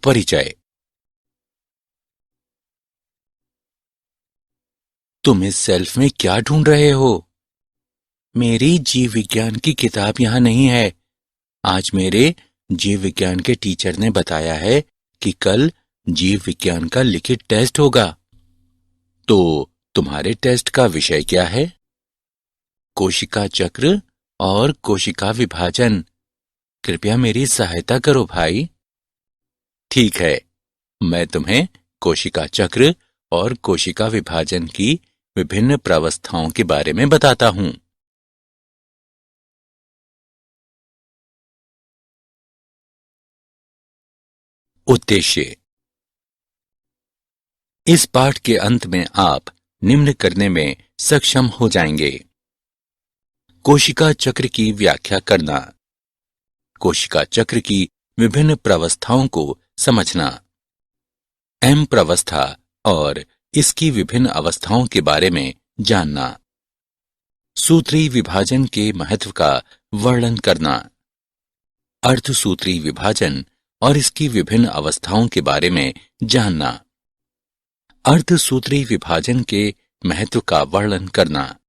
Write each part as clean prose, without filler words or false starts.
परिचय। तुम इस सेल्फ में क्या ढूंढ रहे हो? मेरी जीव विज्ञान की किताब यहां नहीं है। आज मेरे जीव विज्ञान के टीचर ने बताया है कि कल जीव विज्ञान का लिखित टेस्ट होगा। तो तुम्हारे टेस्ट का विषय क्या है? कोशिका चक्र और कोशिका विभाजन। कृपया मेरी सहायता करो भाई। ठीक है, मैं तुम्हें कोशिका चक्र और कोशिका विभाजन की विभिन्न प्रावस्थाओं के बारे में बताता हूं। उद्देश्य। इस पाठ के अंत में आप निम्न करने में सक्षम हो जाएंगे। कोशिका चक्र की व्याख्या करना, कोशिका चक्र की विभिन्न प्रावस्थाओं को समझना, एम प्रावस्था और इसकी विभिन्न अवस्थाओं के बारे में जानना, सूत्री विभाजन के महत्व का वर्णन करना, अर्धसूत्री विभाजन और इसकी विभिन्न अवस्थाओं के बारे में जानना, अर्धसूत्री विभाजन के महत्व का वर्णन करना।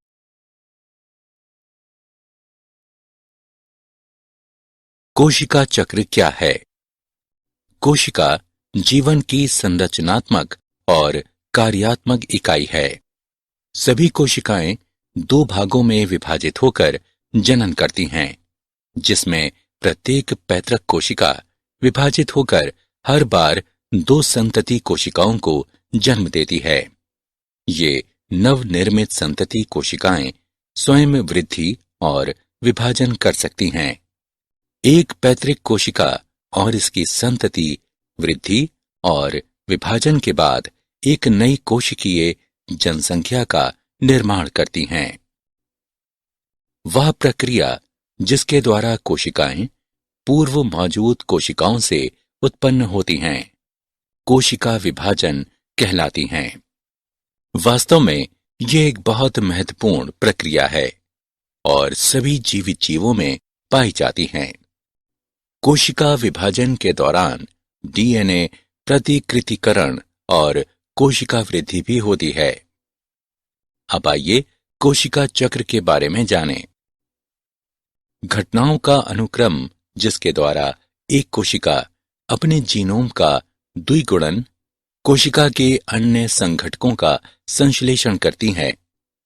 कोशिका चक्र क्या है? कोशिका जीवन की संरचनात्मक और कार्यात्मक इकाई है। सभी कोशिकाएं दो भागों में विभाजित होकर जनन करती हैं, जिसमें प्रत्येक पैतृक कोशिका विभाजित होकर हर बार दो संतति कोशिकाओं को जन्म देती है। ये नवनिर्मित संतति कोशिकाएं स्वयं वृद्धि और विभाजन कर सकती हैं। एक पैतृक कोशिका और इसकी संतति वृद्धि और विभाजन के बाद एक नई कोशिकीय जनसंख्या का निर्माण करती हैं। वह प्रक्रिया जिसके द्वारा कोशिकाएं पूर्व मौजूद कोशिकाओं से उत्पन्न होती हैं, कोशिका विभाजन कहलाती हैं। वास्तव में ये एक बहुत महत्वपूर्ण प्रक्रिया है और सभी जीवित जीवों में पाई जाती हैं। कोशिका विभाजन के दौरान डीएनए प्रतिकृतिकरण और कोशिका वृद्धि भी होती है। अब आइए कोशिका चक्र के बारे में जानें। घटनाओं का अनुक्रम जिसके द्वारा एक कोशिका अपने जीनोम का द्विगुणन, कोशिका के अन्य संघटकों का संश्लेषण करती है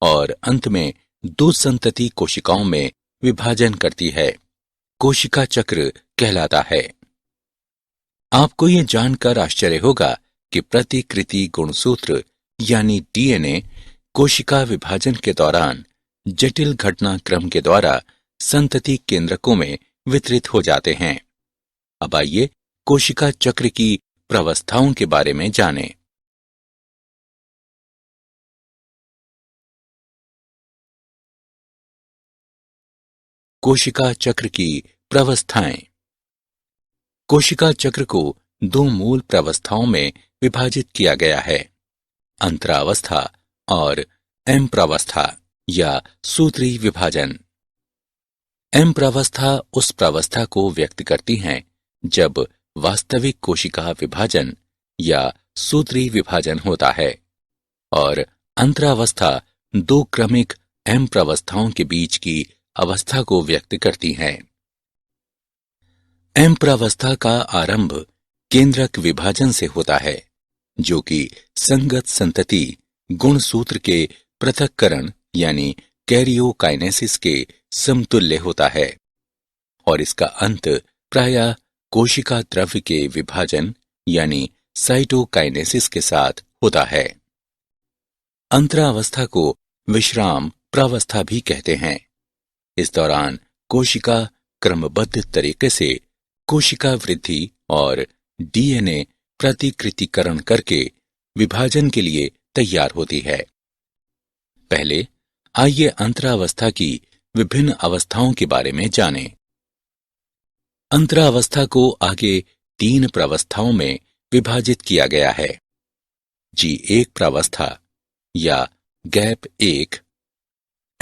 और अंत में दो संतति कोशिकाओं में विभाजन करती है, कोशिका चक्र कहलाता है। आपको यह जानकर आश्चर्य होगा कि प्रतिकृति गुणसूत्र यानी डीएनए कोशिका विभाजन के दौरान जटिल घटनाक्रम के द्वारा संतति केंद्रकों में वितरित हो जाते हैं। अब आइए कोशिका चक्र की प्रावस्थाओं के बारे में जानें। कोशिका चक्र की प्रावस्थाएं। कोशिका चक्र को दो मूल प्रावस्थाओं में विभाजित किया गया है, अंतरावस्था और एम प्रावस्था या सूत्री विभाजन। एम प्रावस्था उस प्रावस्था को व्यक्त करती है जब वास्तविक कोशिका विभाजन या सूत्री विभाजन होता है, और अंतरावस्था दो क्रमिक एम प्रावस्थाओं के बीच की अवस्था को व्यक्त करती है। एम प्रावस्था का आरंभ केंद्रक विभाजन से होता है, जो कि संगत संतति गुणसूत्र के पृथक्करण यानी कैरियोकाइनेसिस के समतुल्य होता है, और इसका अंत प्रायः कोशिका द्रव्य के विभाजन यानी साइटोकाइनेसिस के साथ होता है। अंतरावस्था को विश्राम प्रावस्था भी कहते हैं। इस दौरान कोशिका क्रमबद्ध तरीके से कोशिका वृद्धि और डीएनए प्रतिकृतिकरण करके विभाजन के लिए तैयार होती है। पहले आइए अंतरावस्था की विभिन्न अवस्थाओं के बारे में जानें। अंतरावस्था को आगे तीन प्रावस्थाओं में विभाजित किया गया है। G1 प्रावस्था या गैप 1,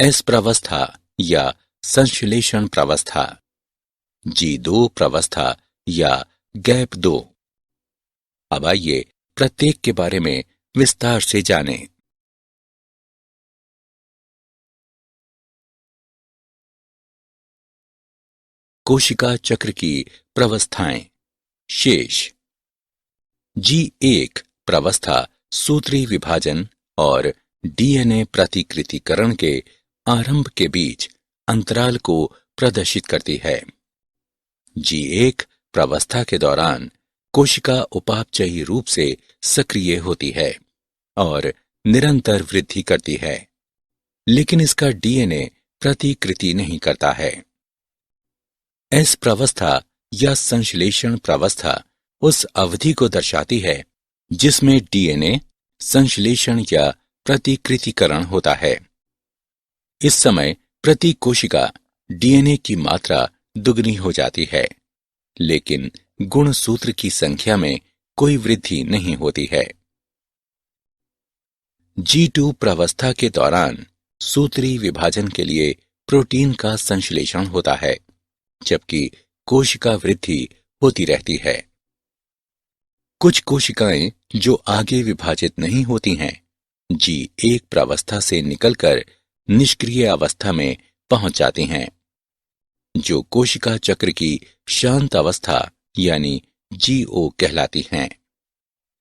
S प्रावस्था या संश्लेषण प्रावस्था, G2 प्रावस्था या गैप 2। अब आइए प्रत्येक के बारे में विस्तार से जानें। कोशिका चक्र की प्रावस्थाएं। शेष। G1 प्रावस्था सूत्री विभाजन और डीएनए प्रतिकृतिकरण के आरंभ के बीच अंतराल को प्रदर्शित करती है। G1 प्रावस्था के दौरान कोशिका उपापचयी रूप से सक्रिय होती है और निरंतर वृद्धि करती है, लेकिन इसका डीएनए प्रतिकृति नहीं करता है। एस प्रावस्था या संश्लेषण प्रावस्था उस अवधि को दर्शाती है जिसमें डीएनए संश्लेषण या प्रतिकृतिकरण होता है। इस समय प्रति कोशिका डीएनए की मात्रा दुगनी हो जाती है, लेकिन गुणसूत्र की संख्या में कोई वृद्धि नहीं होती है। G2 प्रावस्था के दौरान सूत्री विभाजन के लिए प्रोटीन का संश्लेषण होता है, जबकि कोशिका वृद्धि होती रहती है। कुछ कोशिकाएं जो आगे विभाजित नहीं होती हैं, G1 प्रावस्था से निकलकर निष्क्रिय अवस्था में पहुंच जाती हैं, जो कोशिका चक्र की शांत अवस्था यानी G0 कहलाती हैं।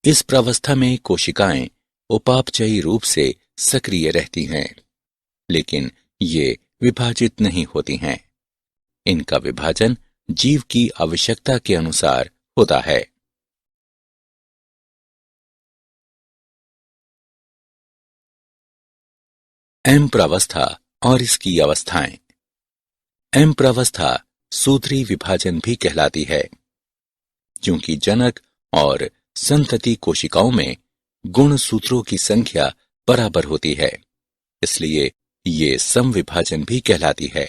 इस प्रावस्था में कोशिकाएं उपापचयी रूप से सक्रिय रहती हैं, लेकिन ये विभाजित नहीं होती हैं। इनका विभाजन जीव की आवश्यकता के अनुसार होता है। एम प्रावस्था और इसकी अवस्थाएं। एम प्रावस्था सूत्री विभाजन भी कहलाती है, क्योंकि जनक और संतति कोशिकाओं में गुणसूत्रों की संख्या बराबर होती है, इसलिए ये समविभाजन भी कहलाती है।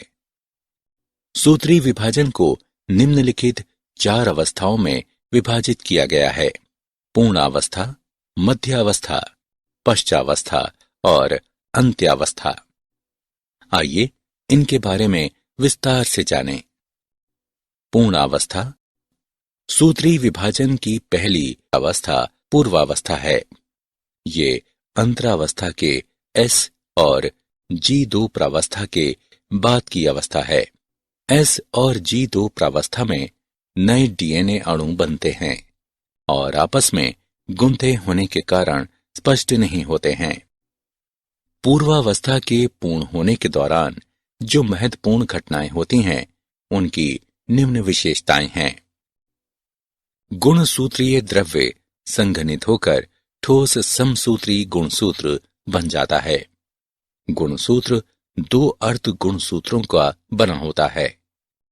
सूत्री विभाजन को निम्नलिखित 4 अवस्थाओं में विभाजित किया गया है: पूर्णावस्था, मध्यावस्था, पश्चावस्था और अंत्यावस्था। आइए इनके बारे में विस्तार से जानें। पूर्णावस्था। सूत्री विभाजन की पहली अवस्था पूर्वावस्था है। ये अंतरावस्था के एस और G2 प्रावस्था के बाद की अवस्था है। एस और G2 प्रावस्था में नए डीएनए अणु बनते हैं और आपस में गुंथे होने के कारण स्पष्ट नहीं होते हैं। पूर्वावस्था के पूर्ण होने के दौरान जो महत्वपूर्ण घटनाएं होती हैं, उनकी निम्न विशेषताएं हैं। गुणसूत्रीय द्रव्य संघनित होकर ठोस समसूत्री गुणसूत्र बन जाता है। गुणसूत्र 2 अर्ध गुणसूत्रों का बना होता है,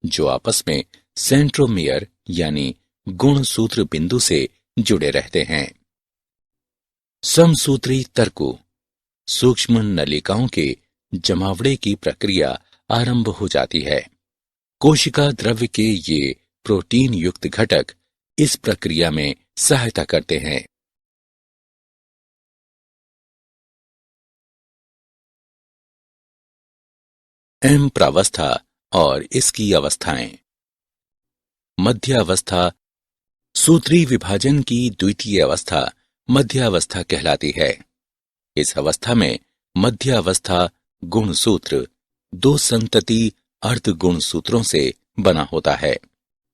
जो आपस में सेंट्रोमियर यानी गुणसूत्र बिंदु से जुड़े रहते हैं। समसूत्री तर्कु। सूक्ष्म नलिकाओं के जमावड़े की प्रक्रिया आरंभ हो जाती है। कोशिका द्रव्य के ये प्रोटीन युक्त घटक इस प्रक्रिया में सहायता करते हैं। एम प्रावस्था और इसकी अवस्थाएं। मध्यावस्था। सूत्री विभाजन की द्वितीय अवस्था मध्यावस्था कहलाती है। इस अवस्था में मध्यावस्था गुणसूत्र 2 संतति अर्ध गुणसूत्रों से बना होता है,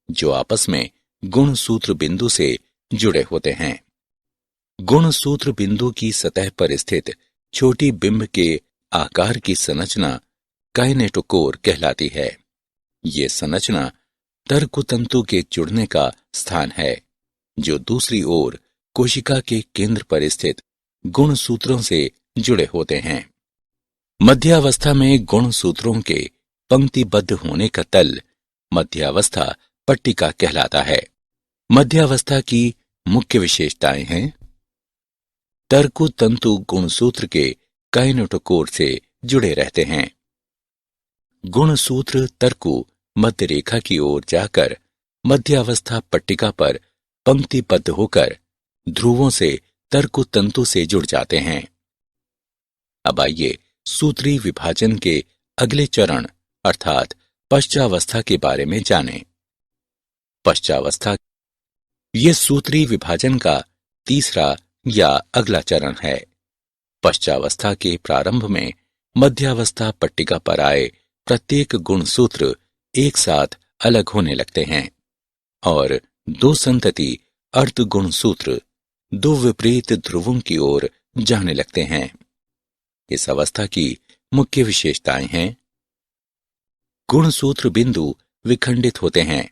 जो आपस में गुणसूत्र बिंदु से जुड़े होते हैं। गुणसूत्र बिंदु की सतह पर स्थित छोटी बिंब के आकार की संरचना काइनेटोकोर कहलाती है। ये संरचना तर्कतंतु के जुड़ने का स्थान है, जो दूसरी ओर कोशिका के केंद्र पर स्थित गुणसूत्रों से जुड़े होते हैं। मध्यावस्था में गुणसूत्रों के पंक्तिबद्ध होने का तल मध्यावस्था पट्टिका कहलाता है। मध्यावस्था की मुख्य विशेषताएं हैं: तर्कतंतु गुणसूत्र के काइनेटोकोर से जुड़े रहते हैं। गुणसूत्र तर्कु मध्य रेखा की ओर जाकर मध्यावस्था पट्टिका पर पंक्तिबद्ध होकर ध्रुवों से तर्कतंतु से जुड़ जाते हैं। अब आइए सूत्री विभाजन के अगले चरण अर्थात पश्चावस्था के बारे में जानें। पश्चावस्था ये सूत्री विभाजन का तीसरा या अगला चरण है। पश्चावस्था के प्रारंभ में मध्यावस्था पट्टिका पर आए प्रत्येक गुणसूत्र एक साथ अलग होने लगते हैं और दो संतति अर्ध गुणसूत्र दो विपरीत ध्रुवों की ओर जाने लगते हैं। इस अवस्था की मुख्य विशेषताएं हैं। गुणसूत्र बिंदु विखंडित होते हैं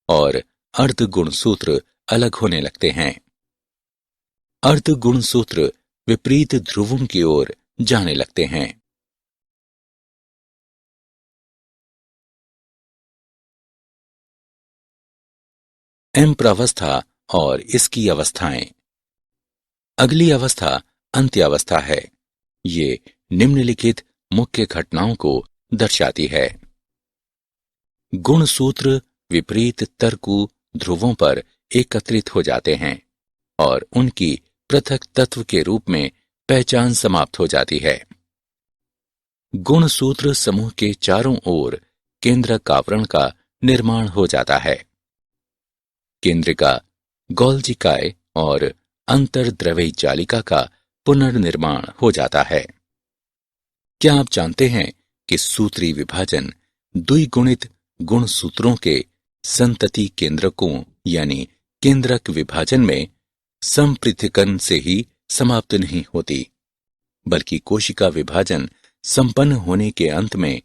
और अर्ध गुणसूत्र अलग होने लगते हैं। अर्ध गुणसूत्र विपरीत ध्रुवों की ओर जाने लगते हैं। एम्प्रावस्था और इसकी अवस्थाएं। अगली अवस्था अंत्यावस्था है। ये निम्नलिखित मुख्य घटनाओं को दर्शाती है। गुणसूत्र विपरीत तर्कु ध्रुवों पर एकत्रित हो जाते हैं और उनकी पृथक तत्व के रूप में पहचान समाप्त हो जाती है। गुणसूत्र समूह के चारों ओर केंद्रक आवरण का निर्माण हो जाता है। केंद्रिका, गोल्जिकाए और अंतर्द्रव्यी जालिका का पुनर्निर्माण हो जाता है। क्या आप जानते हैं कि सूत्री विभाजन द्विगुणित गुणसूत्रों के संतति केंद्रकों यानी केंद्रक विभाजन में संपृथकन से ही समाप्त नहीं होती, बल्कि कोशिका विभाजन संपन्न होने के अंत में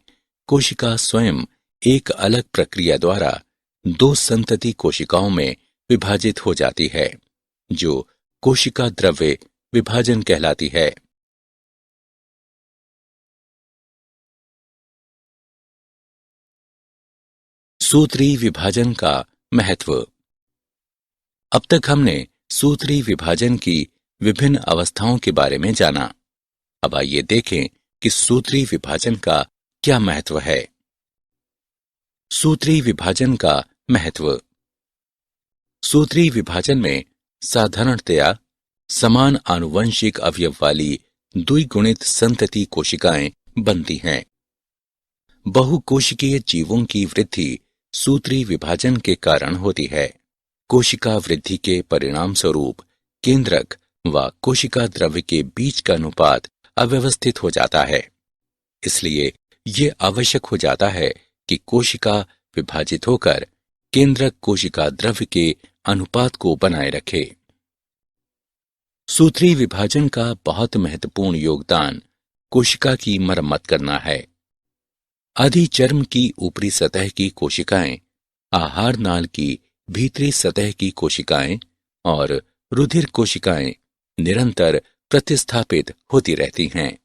कोशिका स्वयं एक अलग प्रक्रिया द्वारा दो संतति कोशिकाओं में विभाजित हो जाती है, जो कोशिका द्रव्य विभाजन कहलाती है। सूत्री विभाजन का महत्व। अब तक हमने सूत्री विभाजन की विभिन्न अवस्थाओं के बारे में जाना। अब आइए देखें कि सूत्री विभाजन का क्या महत्व है। सूत्री विभाजन का महत्व। सूत्री विभाजन में साधारणतया समान आनुवंशिक अवयव वाली द्विगुणित संतति कोशिकाएं बनती हैं। बहुकोशिकीय जीवों की वृद्धि सूत्री विभाजन के कारण होती है। कोशिका वृद्धि के परिणाम स्वरूप केंद्रक व कोशिका द्रव्य के बीच का अनुपात अव्यवस्थित हो जाता है। इसलिए ये आवश्यक हो जाता है कि कोशिका विभाजित होकर केंद्रक कोशिका द्रव्य के अनुपात को बनाए रखे। सूत्री विभाजन का बहुत महत्वपूर्ण योगदान कोशिका की मरम्मत करना है। अधिचर्म की ऊपरी सतह की कोशिकाएं, आहार नाल की भीतरी सतह की कोशिकाएं और रुधिर कोशिकाएं निरंतर प्रतिस्थापित होती रहती हैं।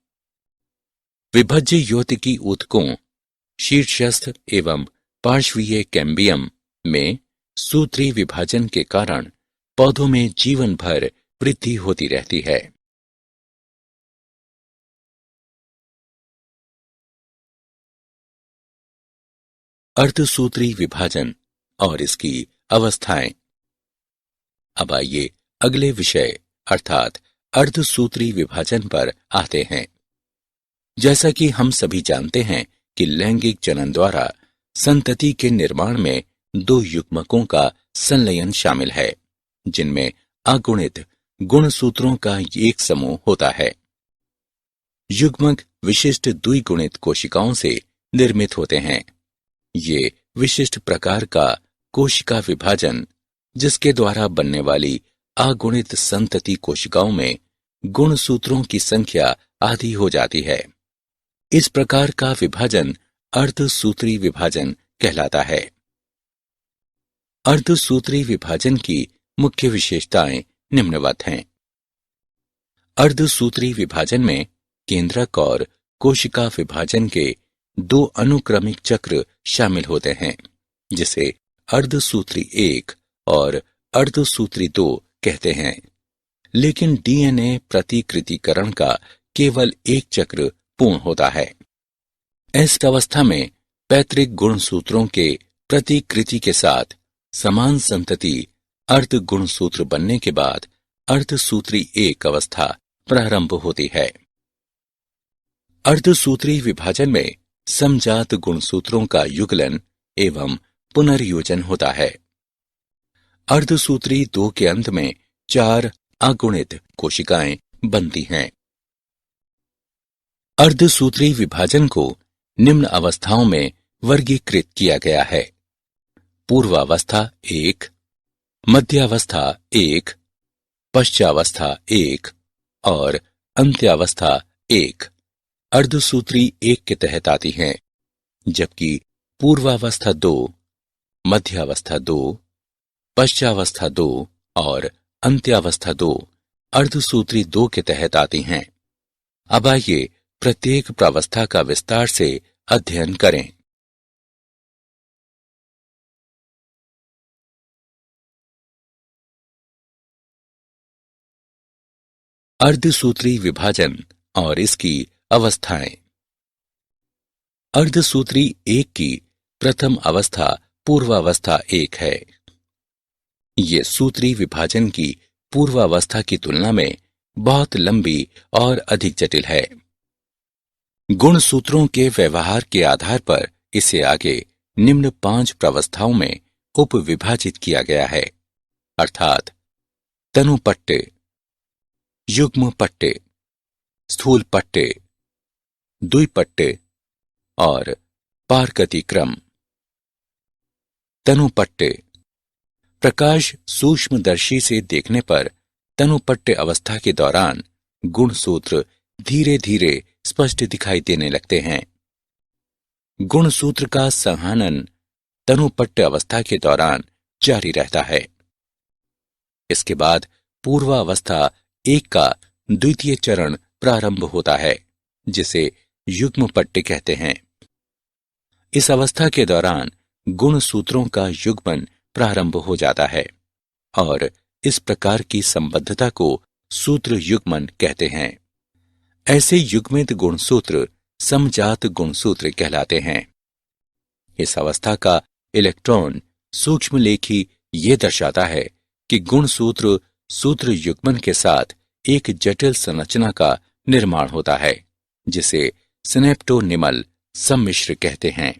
विभज्य योतिकी ऊतकों, शीर्षस्थ एवं पार्श्वीय कैम्बियम में सूत्री विभाजन के कारण पौधों में जीवन भर वृद्धि होती रहती है। अर्धसूत्री विभाजन और इसकी अवस्थाएं। अब आइए अगले विषय अर्थात अर्धसूत्री विभाजन पर आते हैं। जैसा कि हम सभी जानते हैं कि लैंगिक जनन द्वारा संतति के निर्माण में दो युग्मकों का संलयन शामिल है, जिनमें अगुणित गुणसूत्रों का एक समूह होता है। युग्मक विशिष्ट द्विगुणित कोशिकाओं से निर्मित होते हैं। ये विशिष्ट प्रकार का कोशिका विभाजन, जिसके द्वारा बनने वाली अगुणित संतति कोशिकाओं में गुणसूत्रों की संख्या आधी हो जाती है। इस प्रकार का विभाजन अर्धसूत्री विभाजन कहलाता है। अर्धसूत्री विभाजन की मुख्य विशेषताएं निम्नवत हैं। अर्धसूत्री विभाजन में केंद्रक और कोशिका विभाजन के दो अनुक्रमिक चक्र शामिल होते हैं, जिसे अर्धसूत्री 1 और अर्धसूत्री 2 कहते हैं। लेकिन डीएनए प्रतिकृतिकरण का केवल एक चक्र पूर्ण होता है। इस अवस्था में पैतृक गुणसूत्रों के प्रतिकृति के साथ समान संतति अर्ध गुणसूत्र बनने के बाद अर्धसूत्री 1 अवस्था प्रारंभ होती है। अर्धसूत्री विभाजन में समजात गुणसूत्रों का युगलन एवं पुनर्योजन होता है। अर्धसूत्री 2 के अंत में 4 अगुणित कोशिकाएं बनती हैं। अर्धसूत्री विभाजन को निम्न अवस्थाओं में वर्गीकृत किया गया है। पूर्वावस्था 1, मध्यावस्था 1, पश्चावस्था 1 और अंत्यावस्था 1 अर्धसूत्री 1 के तहत आती हैं, जबकि पूर्वावस्था 2, मध्यावस्था 2, पश्चावस्था 2 और अंत्यावस्था 2 अर्धसूत्री 2 के तहत आती हैं। अब आइए प्रत्येक प्रावस्था का विस्तार से अध्ययन करें। अर्धसूत्री विभाजन और इसकी अवस्थाएं। अर्धसूत्री 1 की प्रथम अवस्था पूर्वावस्था 1 है। ये सूत्री विभाजन की पूर्वावस्था की तुलना में बहुत लंबी और अधिक जटिल है। गुणसूत्रों के व्यवहार के आधार पर इसे आगे निम्न 5 प्रावस्थाओं में उपविभाजित किया गया है, अर्थात तनुपट्टे, युग्म पट्टे, स्थूल पट्टे, द्विपट्टे और पारगति क्रम। तनुपट्टे। प्रकाश सूक्ष्मदर्शी से देखने पर तनुपट्टे अवस्था के दौरान गुणसूत्र धीरे धीरे स्पष्ट दिखाई देने लगते हैं। गुणसूत्र का संहनन तनुपट्टे अवस्था के दौरान जारी रहता है। इसके बाद पूर्वावस्था 1 का द्वितीय चरण प्रारंभ होता है, जिसे युग्म पट्टे कहते हैं। इस अवस्था के दौरान गुणसूत्रों का युग्मन प्रारंभ हो जाता है और इस प्रकार की संबद्धता को सूत्र युग्मन कहते हैं। ऐसे युग्मित गुणसूत्र समजात गुणसूत्र कहलाते हैं। इस अवस्था का इलेक्ट्रॉन सूक्ष्मलेखी ये दर्शाता है कि गुणसूत्र सूत्र युग्मन के साथ एक जटिल संरचना का निर्माण होता है, जिसे सिनेप्टोनिमल सम्मिश्र कहते हैं।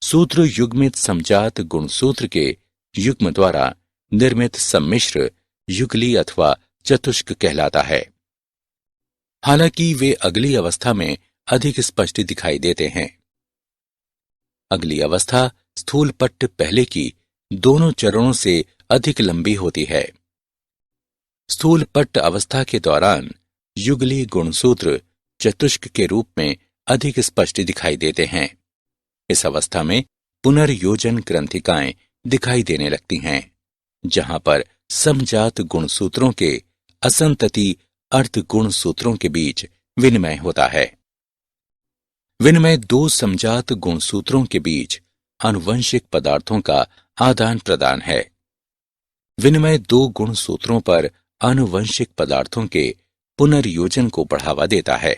सूत्र युग्मित समजात गुणसूत्र के युग्म द्वारा निर्मित सम्मिश्र युगली अथवा चतुष्क कहलाता है। हालांकि वे अगली अवस्था में अधिक स्पष्ट दिखाई देते हैं। अगली अवस्था स्थूल पट्ट पहले की दोनों चरणों से अधिक लंबी होती है। स्थूल पट्ट अवस्था के दौरान युगली गुणसूत्र चतुष्क के रूप में अधिक स्पष्ट दिखाई देते हैं। इस अवस्था में पुनर्योजन ग्रंथिकाएं दिखाई देने लगती हैं, जहां पर समजात गुणसूत्रों के असंतति अर्ध गुणसूत्रों के बीच विनिमय होता है। विनिमय 2 समजात गुणसूत्रों के बीच आनुवंशिक पदार्थों का आदान प्रदान है। विनिमय 2 गुणसूत्रों पर आनुवंशिक पदार्थों के पुनर्योजन को बढ़ावा देता है।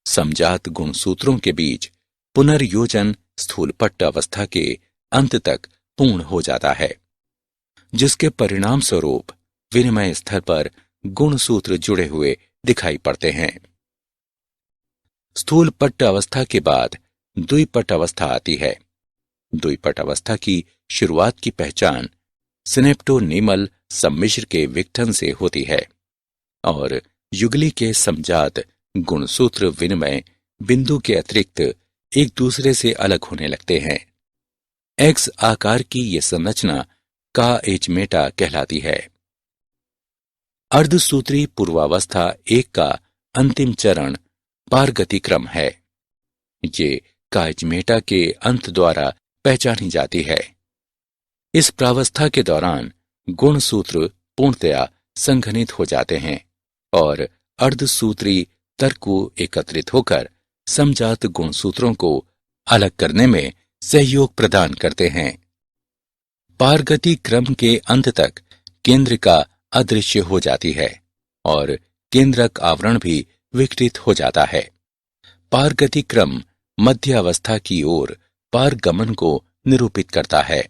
समजात गुणसूत्रों के बीच पुनर्योजन स्थूल पट्ट अवस्था के अंत तक पूर्ण हो जाता है, जिसके परिणाम स्वरूप विनिमय स्थल पर गुणसूत्र जुड़े हुए दिखाई पड़ते हैं। स्थूल पट्ट अवस्था के बाद द्विपट अवस्था आती है। द्विपट अवस्था की शुरुआत की पहचान सिनेप्टोनिमल सम्मिश्र के विघटन से होती है और युगली के समजात गुणसूत्र विनिमय बिंदु के अतिरिक्त एक दूसरे से अलग होने लगते हैं। एक्स आकार की यह संरचना काएचमेटा कहलाती है। अर्धसूत्री पूर्वावस्था 1 का अंतिम चरण पारगति क्रम है। ये काएचमेटा के अंत द्वारा पहचानी जाती है। इस प्रावस्था के दौरान गुणसूत्र पूर्णतया संघनित हो जाते हैं और अर्धसूत्री तर्कु एकत्रित होकर समजात गुणसूत्रों को अलग करने में सहयोग प्रदान करते हैं। पारगति क्रम के अंत तक केंद्रिका अदृश्य हो जाती है और केंद्रक आवरण भी विकृत हो जाता है। पारगति क्रम मध्य अवस्था की ओर पारगमन को निरूपित करता है।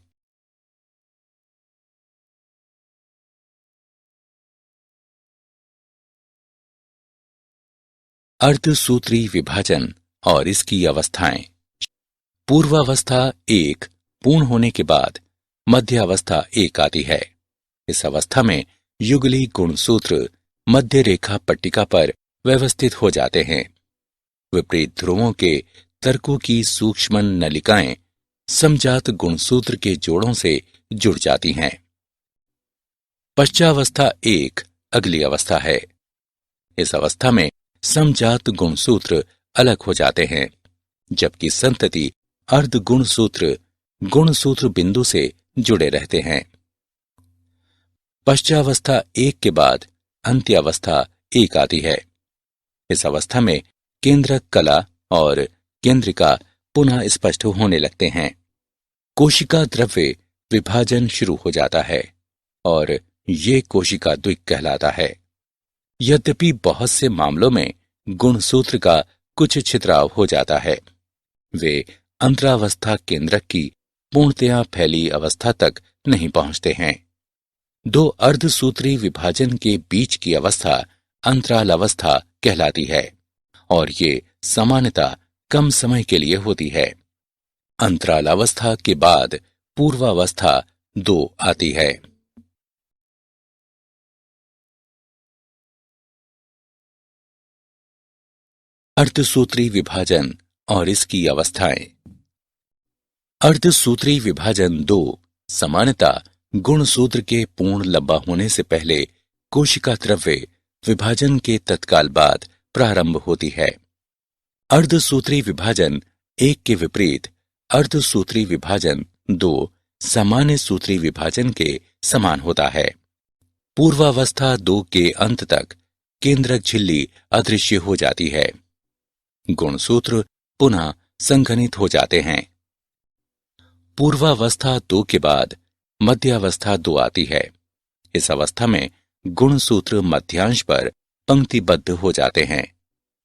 अर्धसूत्री विभाजन और इसकी अवस्थाएं। पूर्वावस्था 1 पूर्ण होने के बाद मध्यावस्था 1 आती है। इस अवस्था में युगली गुणसूत्र मध्य रेखा पट्टिका पर व्यवस्थित हो जाते हैं। विपरीत ध्रुवों के तर्कों की सूक्ष्म नलिकाएं समजात गुणसूत्र के जोड़ों से जुड़ जाती हैं। पश्चावस्था 1 अगली अवस्था है। इस अवस्था में समजात गुणसूत्र अलग हो जाते हैं, जबकि संतति अर्ध गुणसूत्र बिंदु से जुड़े रहते हैं। पश्चावस्था 1 के बाद अंत्यावस्था 1 आती है। इस अवस्था में केंद्रक कला और केंद्रिका पुनः स्पष्ट होने लगते हैं। कोशिका द्रव्य विभाजन शुरू हो जाता है और ये कोशिका द्विक कहलाता है। यद्यपि बहुत से मामलों में गुणसूत्र का कुछ छितराव हो जाता है, वे अंतरावस्था केंद्रक की पूर्णतया फैली अवस्था तक नहीं पहुंचते हैं। दो अर्धसूत्री विभाजन के बीच की अवस्था अंतरालावस्था कहलाती है और ये सामान्यतः कम समय के लिए होती है। अंतरालावस्था के बाद पूर्वावस्था 2 आती है। अर्धसूत्री विभाजन और इसकी अवस्थाएं। अर्धसूत्री विभाजन 2 सामान्यतः गुणसूत्र के पूर्ण लंबा होने से पहले कोशिका द्रव्य विभाजन के तत्काल बाद प्रारंभ होती है। अर्धसूत्री विभाजन 1 के विपरीत अर्धसूत्री विभाजन 2 सामान्य सूत्री विभाजन के समान होता है। पूर्वावस्था 2 के अंत तक केंद्रक झिल्ली अदृश्य हो जाती है। गुणसूत्र पुनः संघनित हो जाते हैं। पूर्वावस्था 2 के बाद मध्यावस्था 2 आती है। इस अवस्था में गुणसूत्र मध्यांश पर पंक्तिबद्ध हो जाते हैं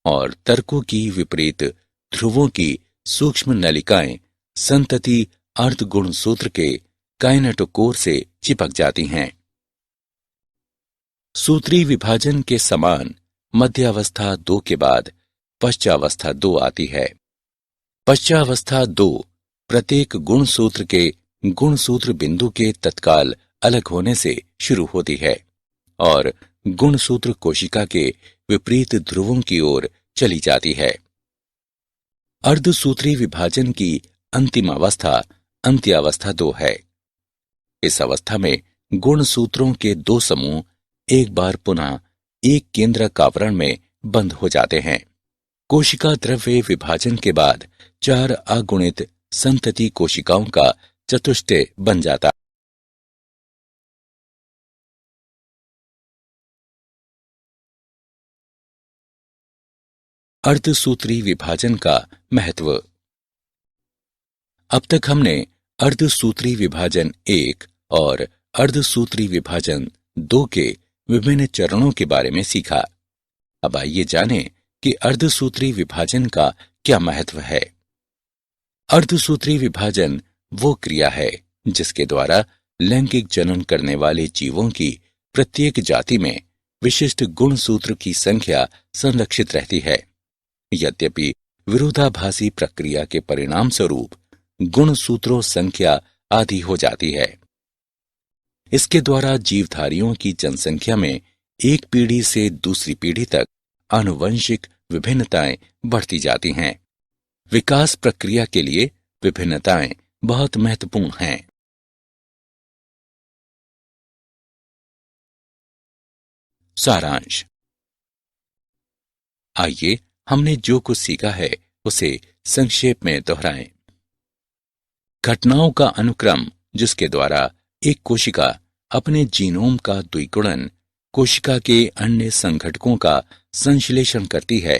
और तर्कों की विपरीत ध्रुवों की सूक्ष्म नलिकाएं संतति अर्ध गुणसूत्र के काइनेटोकोर से चिपक जाती हैं। सूत्री विभाजन के समान मध्यावस्था 2 के बाद पश्चावस्था 2 आती है। पश्चावस्था 2 प्रत्येक गुणसूत्र के गुणसूत्र बिंदु के तत्काल अलग होने से शुरू होती है और गुणसूत्र कोशिका के विपरीत ध्रुवों की ओर चली जाती है। अर्धसूत्री विभाजन की अंतिम अवस्था अंत्यावस्था 2 है। इस अवस्था में गुणसूत्रों के 2 समूह एक बार पुनः एक केंद्रक आवरण में बंद हो जाते हैं। कोशिका द्रव्य विभाजन के बाद 4 अगुणित संतति कोशिकाओं का चतुष्टय बन जाता। अर्धसूत्री विभाजन का महत्व। अब तक हमने अर्धसूत्री विभाजन 1 और अर्धसूत्री विभाजन 2 के विभिन्न चरणों के बारे में सीखा। अब आइए जानें कि अर्धसूत्री विभाजन का क्या महत्व है। अर्धसूत्री विभाजन वो क्रिया है जिसके द्वारा लैंगिक जनन करने वाले जीवों की प्रत्येक जाति में विशिष्ट गुणसूत्र की संख्या संरक्षित रहती है। यद्यपि विरोधाभासी प्रक्रिया के परिणाम स्वरूप गुणसूत्रों संख्या आधी हो जाती है। इसके द्वारा जीवधारियों की जनसंख्या में एक पीढ़ी से दूसरी पीढ़ी तक आनुवंशिक विभिन्नताएं बढ़ती जाती हैं। विकास प्रक्रिया के लिए विभिन्नताएं बहुत महत्वपूर्ण हैं। सारांश। आइए हमने जो कुछ सीखा है उसे संक्षेप में दोहराएं। घटनाओं का अनुक्रम जिसके द्वारा एक कोशिका अपने जीनोम का द्विगुणन कोशिका के अन्य संघटकों का संश्लेषण करती है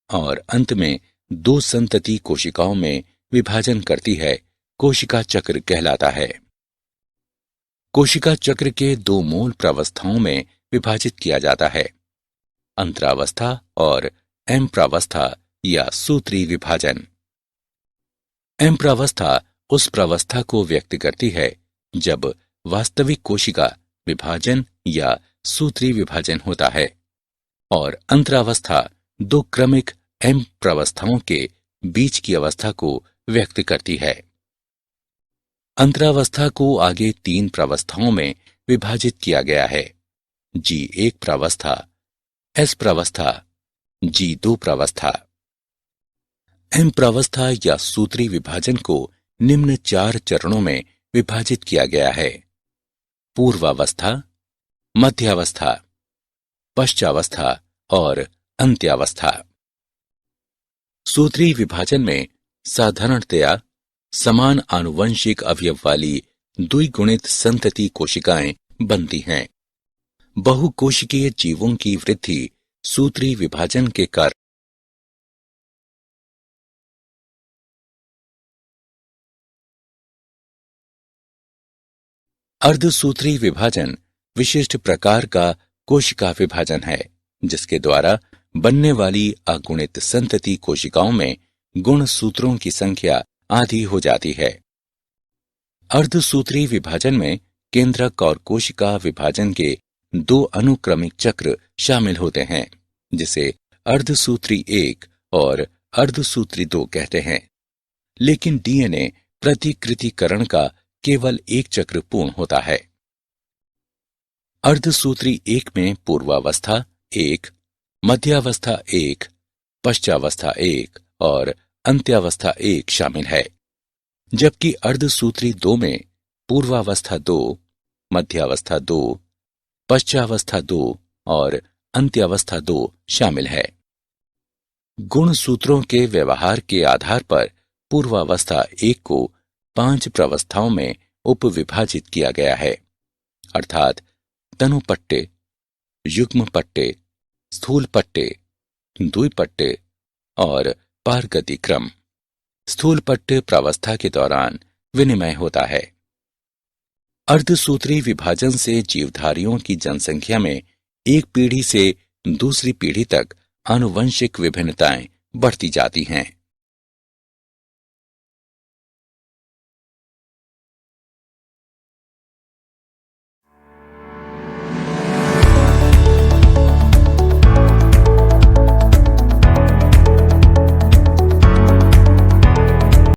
और अंत में 2 संतति कोशिकाओं में विभाजन करती है, कोशिका चक्र कहलाता है। कोशिका चक्र के 2 मूल प्रावस्थाओं में विभाजित किया जाता है, अंतरावस्था और एम्प्रावस्था या सूत्री विभाजन। एम्प्रावस्था उस प्रावस्था को व्यक्त करती है जब वास्तविक कोशिका विभाजन या सूत्री विभाजन होता है और अंतरावस्था 2 क्रमिक एम प्रावस्थाओं के बीच की अवस्था को व्यक्त करती है। अंतरावस्था को आगे 3 प्रावस्थाओं में विभाजित किया गया है। G1 प्रावस्था, S प्रावस्था, G2 प्रावस्था। एम प्रावस्था या सूत्री विभाजन को निम्न 4 चरणों में विभाजित किया गया है: पूर्वावस्था, मध्यावस्था, पश्चावस्था और अंत्यावस्था। सूत्री विभाजन में साधारणतया समान आनुवंशिक अवयव वाली द्विगुणित संतति कोशिकाएं बनती हैं। बहुकोशिकीय जीवों की वृद्धि सूत्री विभाजन के कारण अर्धसूत्री विभाजन विशिष्ट प्रकार का कोशिका विभाजन है, जिसके द्वारा बनने वाली अगुणित संतति कोशिकाओं में गुणसूत्रों की संख्या आधी हो जाती है। अर्धसूत्री विभाजन में केंद्रक और कोशिका विभाजन के 2 अनुक्रमिक चक्र शामिल होते हैं, जिसे अर्धसूत्री 1 और अर्धसूत्री 2 कहते हैं। लेकिन डीएनए प्रतिकृतिकरण का केवल एक चक्र पूर्ण होता है। अर्धसूत्री 1 में पूर्वावस्था 1, मध्यावस्था 1, पश्चावस्था 1 और अंत्यावस्था 1 शामिल है, जबकि अर्धसूत्री 2 में पूर्वावस्था 2, मध्यावस्था 2, पश्चावस्था 2 और अंत्यावस्था 2 शामिल है। गुणसूत्रों के व्यवहार के आधार पर पूर्वावस्था 1 को 5 प्रावस्थाओं में उपविभाजित किया गया है, अर्थात तनुपट्टे, युग्म पट्टे, स्थूल पट्टे, द्विपट्टे और पारगति क्रम। स्थूल पट्टे प्रावस्था के दौरान विनिमय होता है। अर्धसूत्री विभाजन से जीवधारियों की जनसंख्या में एक पीढ़ी से दूसरी पीढ़ी तक आनुवंशिक विभिन्नताएं बढ़ती जाती हैं।